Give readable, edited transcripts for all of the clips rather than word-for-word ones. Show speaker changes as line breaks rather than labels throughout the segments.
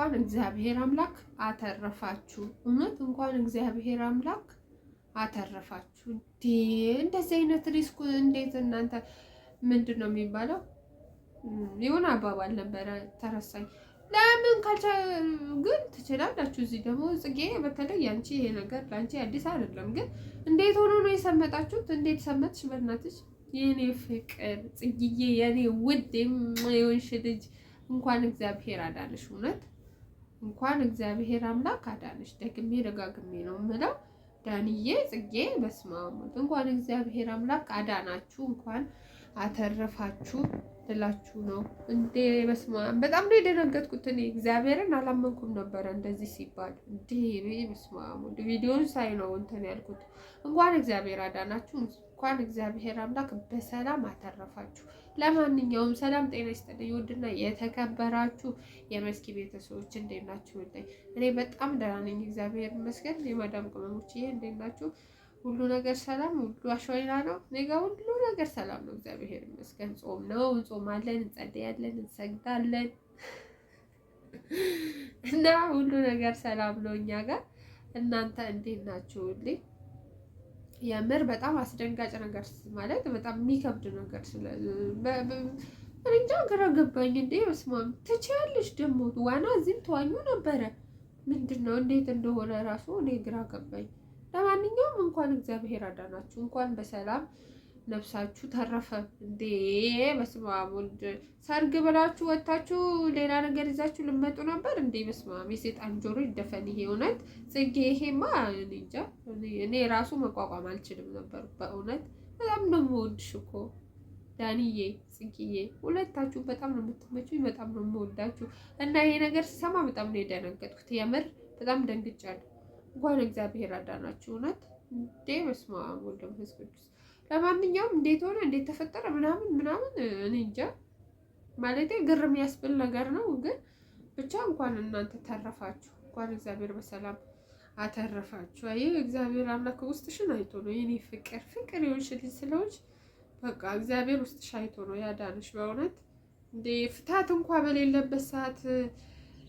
እንኳን እግዚአብሔር አምላክ አተረፋችሁ። እውነት እንኳን እግዚአብሔር አምላክ አተረፋችሁ። እንደዚህ አይነት ሪስክ እንዴት እናንተ ምንድን ነው የሚባለው? የሆነ አባባል ነበረ ተረሳኝ። ለምን ግን ትችላላችሁ። እዚህ ደግሞ ጽጌ በተለይ ያንቺ ይሄ ነገር ላንቺ አዲስ አይደለም። ግን እንዴት ሆኖ ነው የሰመጣችሁት? እንዴት ሰመጥሽ? በእናትሽ የኔ ፍቅር ጽጌዬ፣ የኔ ውድ የሆንሽ ልጅ እንኳን እግዚአብሔር አዳነሽ። እውነት እንኳን እግዚአብሔር አምላክ አዳነሽ። ደግሜ ደጋግሜ ነው የምለው ዳንዬ፣ ጽጌ፣ በስመ አብ እንኳን እግዚአብሔር አምላክ አዳናችሁ፣ እንኳን አተረፋችሁ ልላችሁ ነው እንዴ። በስመ አብ በጣም ነው የደነገጥኩት። እኔ እግዚአብሔርን አላመንኩም ነበረ እንደዚህ ሲባል። እንዴ በስመ አብ ቪዲዮን ሳይ ነው እንትን ያልኩት። እንኳን እግዚአብሔር አዳናችሁ፣ እንኳን እግዚአብሔር አምላክ በሰላም አተረፋችሁ። ለማንኛውም ሰላም ጤና ይስጥልኝ። ውድና የተከበራችሁ የመስኪ ቤተሰቦች እንዴት ናችሁ? እኔ በጣም ደህና ነኝ፣ እግዚአብሔር ይመስገን። የማዳም ቅመሞች እንዴት ናችሁ? ሁሉ ነገር ሰላም፣ ሁሉ አሸዋይና ነው። እኔ ጋር ሁሉ ነገር ሰላም ነው፣ እግዚአብሔር ይመስገን። ጾም ነው፣ እንጾማለን፣ እንጸልያለን፣ እንሰግዳለን እና ሁሉ ነገር ሰላም ነው እኛ ጋር። እናንተ እንዴት ናችሁልኝ? የምር በጣም አስደንጋጭ ነገር ማለት በጣም የሚከብድ ነገር እንጃ ግራ ገባኝ። እንዴ በስመ አብ ትችያለሽ ደግሞ ዋና እዚህም ተዋኙ ነበረ። ምንድን ነው እንዴት እንደሆነ ራሱ እኔ ግራ ገባኝ። ለማንኛውም እንኳን እግዚአብሔር አዳናችሁ፣ እንኳን በሰላም ነፍሳችሁ ተረፈ። እንዴ በስመ አብ ወልድ ሰርግ ብላችሁ ወጣችሁ ሌላ ነገር ይዛችሁ ልመጡ ነበር እንዴ? በስመ አብ የሴጣን ጆሮ ይደፈን። ይሄ እውነት ጽጌ፣ ይሄማ እንጃ እኔ ራሱ መቋቋም አልችልም ነበር በእውነት። በጣም ነው የምወድሽ እኮ ዳንዬ፣ ጽጌዬ፣ ሁለታችሁ በጣም ነው የምትመቹኝ፣ በጣም ነው የምወዳችሁ። እና ይሄ ነገር ስሰማ በጣም ነው የደነገጥኩት። የምር በጣም ደንግጫለሁ። እንኳን እግዚአብሔር አዳናችሁ። እውነት እንዴ በስመ አብ ወወልድ ወመንፈስ ቅዱስ። ለማንኛውም እንዴት ሆነ እንዴት ተፈጠረ ምናምን እኔ እንጃ ማለቴ ግር የሚያስብል ነገር ነው። ግን ብቻ እንኳን እናንተ ተረፋችሁ፣ እንኳን እግዚአብሔር በሰላም አተረፋችሁ። አይ እግዚአብሔር አምላክ ውስጥሽን አይቶ ነው የኔ ፍቅር የሆንሽ ልጅ ስለሆንሽ በቃ እግዚአብሔር ውስጥሽ አይቶ ነው ያዳንሽ። በእውነት እንዴ ፍታት እንኳን በሌለበት ሰዓት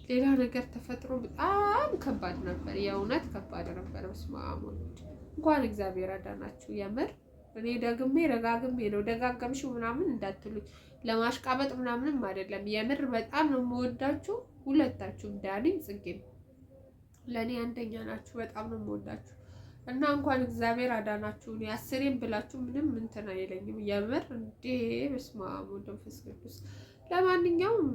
ሌላ ነገር ተፈጥሮ በጣም ከባድ ነበር። የእውነት ከባድ ነበር። በስመ አብ ወልድ እንኳን እግዚአብሔር አዳናችሁ። የምር እኔ ደግሜ ረጋግሜ ነው ደጋገምሽው ምናምን እንዳትሉኝ፣ ለማሽቃበጥ ምናምንም አይደለም። የምር በጣም ነው የምወዳችሁ ሁለታችሁም፣ ዳኒም ጽጌም ለእኔ አንደኛ ናችሁ። በጣም ነው የምወዳችሁ እና እንኳን እግዚአብሔር አዳናችሁ። እኔ አስሬም ብላችሁ ምንም እንትን አይለኝም። የምር እንዴ በስመ አብ ወወልድ ወመንፈስ ቅዱስ። ለማንኛውም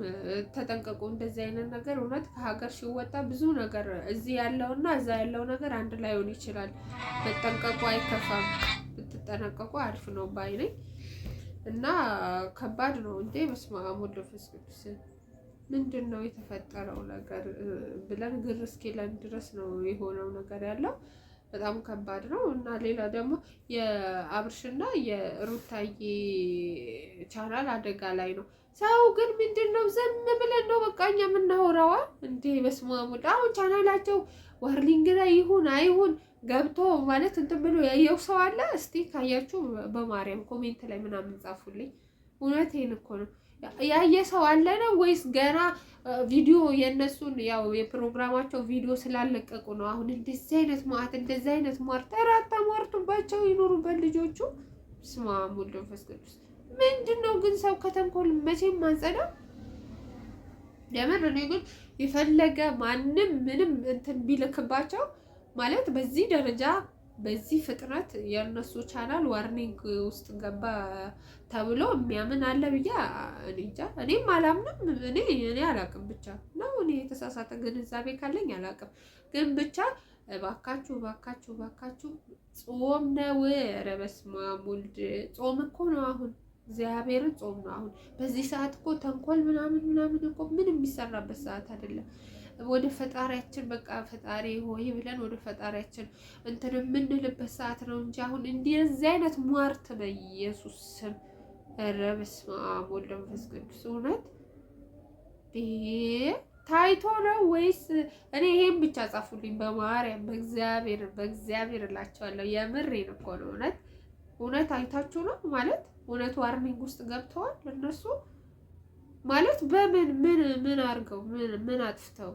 ተጠንቀቁ። እንደዚህ አይነት ነገር እውነት ከሀገር ሲወጣ ብዙ ነገር እዚህ ያለውና እዛ ያለው ነገር አንድ ላይ ሆን ይችላል። መጠንቀቁ አይከፋም፣ ብትጠነቀቁ አሪፍ ነው ባይ ነኝ። እና ከባድ ነው እንዴ በስመ አብ ወወልድ ወመንፈስ ቅዱስ። ምንድን ነው የተፈጠረው ነገር ብለን ግር እስኪለን ድረስ ነው የሆነው ነገር ያለው። በጣም ከባድ ነው። እና ሌላ ደግሞ የአብርሽና የሩታዬ ቻናል አደጋ ላይ ነው። ሰው ግን ምንድን ነው ዝም ብለን ነው በቃ እኛ የምናወራዋ እንዴ በስመ አብ። አሁን ቻናላቸው ዋርኒንግ ላይ ይሁን አይሁን ገብቶ ማለት እንትን ብሎ ያየው ሰው አለ? እስቲ ካያችሁ በማርያም ኮሜንት ላይ ምናምን ጻፉልኝ። እውነቴን እኮ ነው። ያየ ሰው አለ ነው ወይስ ገና ቪዲዮ የነሱን ያው የፕሮግራማቸው ቪዲዮ ስላለቀቁ ነው አሁን እንደዚህ አይነት ማአት እንደዚህ አይነት ሟርት ተራታ ሟርቱባቸው ይኖሩበት ልጆቹ? በስመ አብ ወወልድ ወመንፈስ ቅዱስ። ምንድነው ግን ሰው ከተንኮል መቼም ማንጸዳ። የምር እኔ ግን የፈለገ ማንም ምንም እንትን ቢልክባቸው ማለት በዚህ ደረጃ በዚህ ፍጥነት የእነሱ ቻናል ዋርኒንግ ውስጥ ገባ ተብሎ የሚያምን አለ ብዬ እኔ እንጃ። እኔም አላምንም። እኔ አላቅም ብቻ ነው። እኔ የተሳሳተ ግንዛቤ ካለኝ አላቅም። ግን ብቻ እባካችሁ ጾም ነው። ኧረ በስመ አብ ወልድ ጾም እኮ ነው አሁን። እግዚአብሔርን ጾም ነው አሁን። በዚህ ሰዓት እኮ ተንኮል ምናምን እኮ ምንም የሚሰራበት ሰዓት አይደለም። ወደ ፈጣሪያችን በቃ ፈጣሪ ሆይ ብለን ወደ ፈጣሪያችን እንትን የምንልበት ሰዓት ነው እንጂ አሁን እንደዚህ አይነት ሟርት በኢየሱስ ስም ኧረ በስመ አብ ወወልድ ወመንፈስ ቅዱስ። እውነት ታይቶ ነው ወይስ? እኔ ይሄን ብቻ ጻፉልኝ በማርያም በእግዚአብሔር እላቸዋለሁ። የምሬን እኮ ነው። እውነት አይታችሁ ነው ማለት እውነት ዋርኒንግ ውስጥ ገብተዋል እነሱ ማለት በምን አድርገው ምን አጥፍተው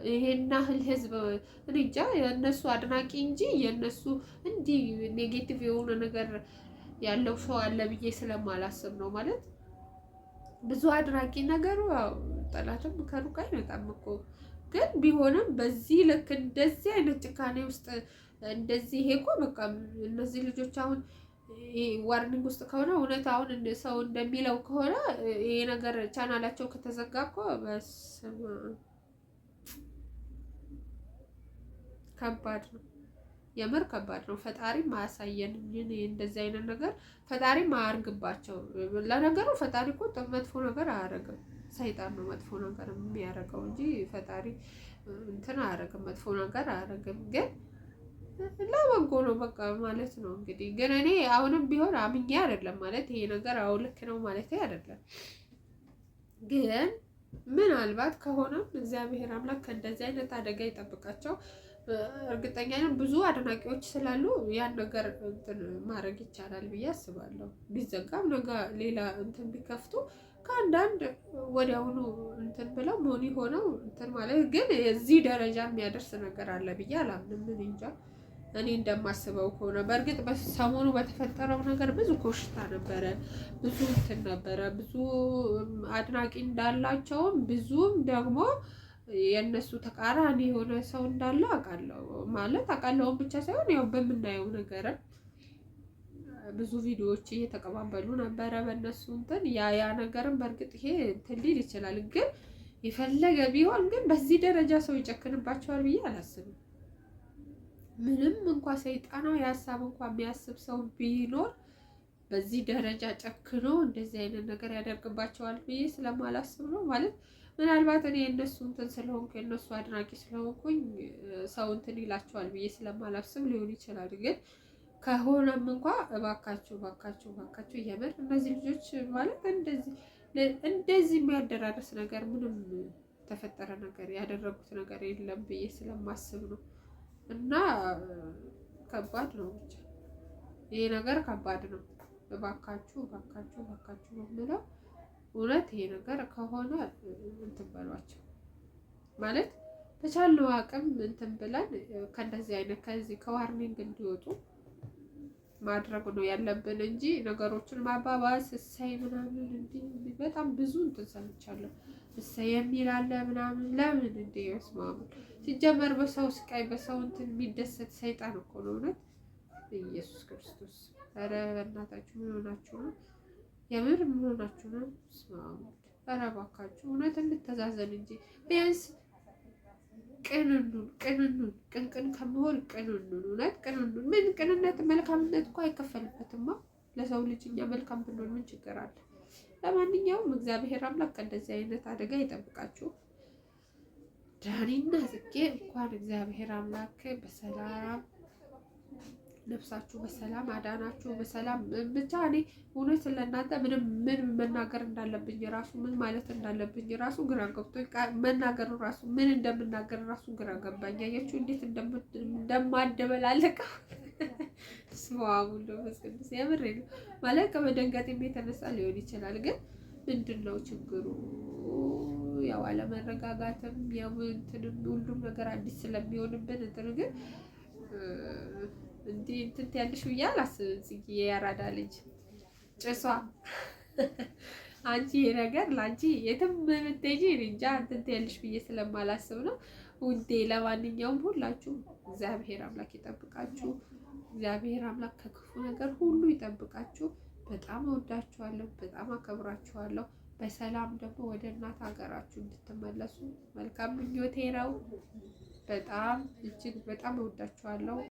ይሄን ያህል ህዝብ እኔ እንጃ የእነሱ አድናቂ እንጂ የእነሱ እንዲህ ኔጌቲቭ የሆነ ነገር ያለው ሰው አለ ብዬ ስለማላስብ ነው። ማለት ብዙ አድናቂ ነገሩ ያው ጠላትም ከሩቅ አይመጣም እኮ ግን ቢሆንም በዚህ ልክ እንደዚህ አይነት ጭካኔ ውስጥ እንደዚህ ይሄ እኮ በቃ እነዚህ ልጆች አሁን ዋርኒንግ ውስጥ ከሆነ እውነት አሁን ሰው እንደሚለው ከሆነ ይሄ ነገር ቻናላቸው ከተዘጋ እኮ በስመ አብ ከባድ ነው። የምር ከባድ ነው። ፈጣሪ ማያሳየን እንደዚህ አይነት ነገር ፈጣሪ ማያርግባቸው። ለነገሩ ፈጣሪ እኮ መጥፎ ነገር አያደርግም። ሰይጣን ነው መጥፎ ነገር የሚያደርገው እንጂ ፈጣሪ እንትን አያደርግም፣ መጥፎ ነገር አያደርግም። ግን ለበጎ ነው በቃ ማለት ነው። እንግዲህ ግን እኔ አሁንም ቢሆን አምኜ አይደለም ማለት ይሄ ነገር አዎ ልክ ነው ማለት አይደለም። ግን ምናልባት ከሆነም እግዚአብሔር አምላክ ከእንደዚህ አይነት አደጋ ይጠብቃቸው። እርግጠኛ ነኝ ብዙ አድናቂዎች ስላሉ ያን ነገር እንትን ማድረግ ይቻላል ብዬ አስባለሁ። ቢዘጋም ነገ ሌላ እንትን ቢከፍቱ ከአንዳንድ ወዲያውኑ እንትን ብለው ሞኒ ሆነው እንትን ማለት ግን እዚህ ደረጃ የሚያደርስ ነገር አለ ብዬ አላምንም። ምን እንጃ እኔ እንደማስበው ከሆነ በእርግጥ በሰሞኑ በተፈጠረው ነገር ብዙ ኮሽታ ነበረ፣ ብዙ እንትን ነበረ፣ ብዙ አድናቂ እንዳላቸውም ብዙም ደግሞ የእነሱ ተቃራኒ የሆነ ሰው እንዳለ አውቃለሁ። ማለት አውቃለሁም ብቻ ሳይሆን ያው በምናየው ነገር ብዙ ቪዲዮዎች እየተቀባበሉ ነበረ በእነሱ እንትን ያ ነገርም በእርግጥ ይሄ እንትን ሊል ይችላል። ግን የፈለገ ቢሆን ግን በዚህ ደረጃ ሰው ይጨክንባቸዋል ብዬ አላስብም። ምንም እንኳ ሰይጣናዊ ሀሳብ እንኳ የሚያስብ ሰው ቢኖር በዚህ ደረጃ ጨክኖ እንደዚህ አይነት ነገር ያደርግባቸዋል ብዬ ስለማላስብ ነው። ማለት ምናልባት እኔ የእነሱ እንትን ስለሆንኩ የእነሱ አድናቂ ስለሆንኩኝ ሰው እንትን ይላቸዋል ብዬ ስለማላስብ ሊሆን ይችላል። ግን ከሆነም እንኳ እባካችሁ እባካችሁ እባካችሁ የምር እነዚህ ልጆች ማለት እንደዚህ የሚያደራርስ ነገር ምንም ተፈጠረ ነገር ያደረጉት ነገር የለም ብዬ ስለማስብ ነው። እና ከባድ ነው ብቻ ይሄ ነገር ከባድ ነው። እባካችሁ እባካችሁ እባካችሁ ነው የምለው። እውነት ይሄ ነገር ከሆነ እንትን በሏቸው ማለት በቻልነው አቅም እንትን ብለን ከእንደዚህ አይነት ከዚህ ከዋርኒንግ እንዲወጡ ማድረግ ነው ያለብን እንጂ ነገሮችን ማባባስ እሰይ ምናምን እንዲህ በጣም ብዙ እንትን ሰምቻለሁ። እሰይ የሚል አለ ምናምን ለምን እንደ ይስማሙ ሲጀመር በሰው ስቃይ በሰው እንትን የሚደሰት ሰይጣን እኮ ነው። እውነት ኢየሱስ ክርስቶስ ኧረ በእናታችሁ ምን ሆናችሁ ነው? የምር ምን ሆናችሁ ነው? ስማሙ ኧረ እባካችሁ እውነት እንተዛዘን እንጂ ቢያንስ ቅንኑን ቅንቅን ከመሆን ቅንኑን እውነት ቅንኑን ምን ቅንነት መልካምነት እኮ አይከፈልበትማ። ለሰው ልጅ እኛ መልካም ብንሆን ምን ችግር አለ? ለማንኛውም እግዚአብሔር አምላክ ከእንደዚህ አይነት አደጋ ይጠብቃችሁ። ዳኒና ጽጌ እንኳን እግዚአብሔር አምላክ በሰላም ነፍሳችሁ በሰላም አዳናችሁ በሰላም ብቻ። እኔ እውነት ለእናንተ ምን መናገር እንዳለብኝ ራሱ ምን ማለት እንዳለብኝ ራሱ ግራ ገብቶኝ መናገር ራሱ ምን እንደምናገር ራሱ ግራ ገባኝ። አያችሁ እንዴት እንደማደበላለቀ ስማሙ እንደምስቅዱስ የምሬ ነው ማለት ከመደንገጤም የተነሳ ሊሆን ይችላል። ግን ምንድነው ችግሩ? ያው አለመረጋጋትም ያው እንትንም ሁሉም ነገር አዲስ ስለሚሆንብን እንትን ግን እንዲህ እንትን ያልሽ ብዬ አላስብም። ጽጌ ያራዳ ልጅ ጭሷ አንቺ ይሄ ነገር ላንቺ የትም ብትሄጂ እንጃ እንትን ያልሽ ብዬ ስለማላስብ ነው ውዴ። ለማንኛውም ሁላችሁ እግዚአብሔር አምላክ ይጠብቃችሁ። እግዚአብሔር አምላክ ከክፉ ነገር ሁሉ ይጠብቃችሁ። በጣም እወዳችኋለሁ፣ በጣም አከብራችኋለሁ። በሰላም ደግሞ ወደ እናት ሀገራችሁ እንድትመለሱ መልካም ምኞቴ ነው። በጣም እጅግ በጣም እወዳችኋለሁ።